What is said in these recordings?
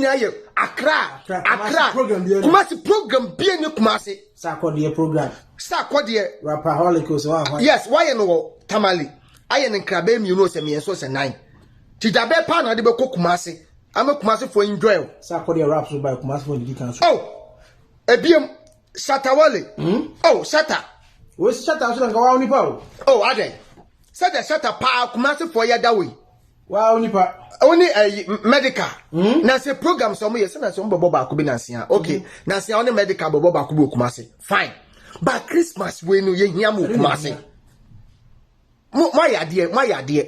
nyina ye Accra Kumasi program bi ni Kumasi Sakodie program Rapaholic so yes why no Tamale aye ne nkrabe mi no se me so se 9 ti dabe pa na de be Kumasi ama Kumasi for enjoy Sakodie rap so by Kumasi for the council oh ebiem Shatawale oh Shata we Shata so nga wa onipa oh ade said the Shata pa Kumasi for ya dawe wa onipa only a medical na say program so mo yes na so mbo ba ko bi nansia okay nansia only medical bobo ba ko bi Kumasi fine but Christmas we no ye hia mo Kumasi my idea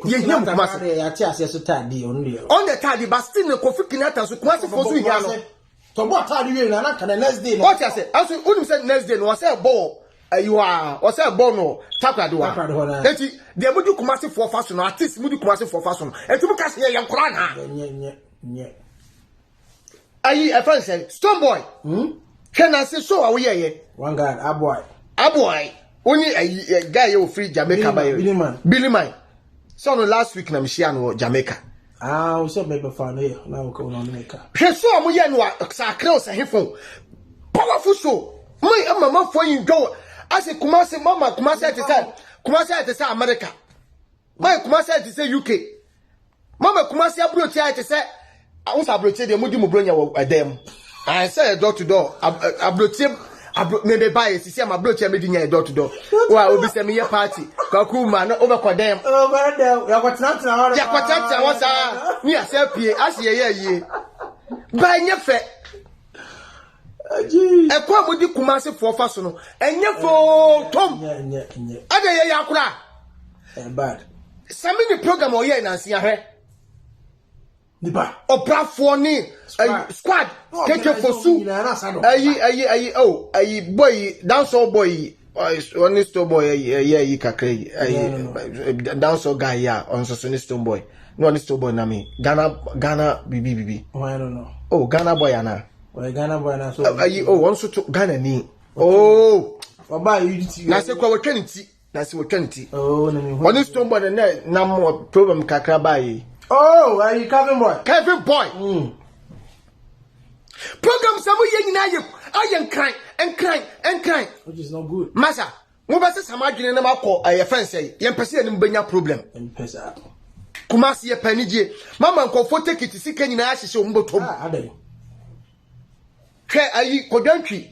ye hia mo Kumasi ya ti ase so tadi on the tadi but still no Kofi Kinata so Kumasi for so hia no to bo tadi we na kan next day what you say also unim say next day no say ball you are or say ball no takwado wa enti de mudu Kumasi for fashion no artist mudu Kumasi for fashion enti mu kase ye yankora na nye ayi a friend say Stone Boy can I say so we ye one guy aboy only a guy you free Jamaica by Billy Man so no last week na mshia no Jamaica we said maybe fan here now we go on make he so mo ye no sakra o sahefo powerful show my mama for you go as a Kumasi mama Kumasi at say America my Kumasi at say UK mama Kumasi abroad at say I was abroad dey mudi mo bronya wo dem I say door to door abroad maybe buy see am abroad me dinya door to door wa obi say me ye party kwaku ma no over kwa dem ya kwatanta wa sa ni ase pie ase ye ba nye fe ekwa mudi Kumasi for fa so no enye fo tom ade ye yakura bad samini program o ye nansi ahwe nipa obrafo ni squad keke fosu ayi boy dance boy on Stone Boy ayi kakre dance guy ya on so Stone Boy no Stone Boy na me Ghana bibi oh I don't know oh Ghana boy ana well Ghana boy na so ayi one so to Ghana ni oh oba unity na se kwa wotwaniti oh na me on Stone Boy na mo problem kakra bayi oh are you Kevin boy program samu ye nyina ye ayen kran which is not good masa wo ba se samadwene na makọ aye fence ye mpese ye mbenya problem mpesa Kumasi ye panije mama nkofo take it sika nyina ahyehyɛ ombotom adai hwɛ ayi kodwantwi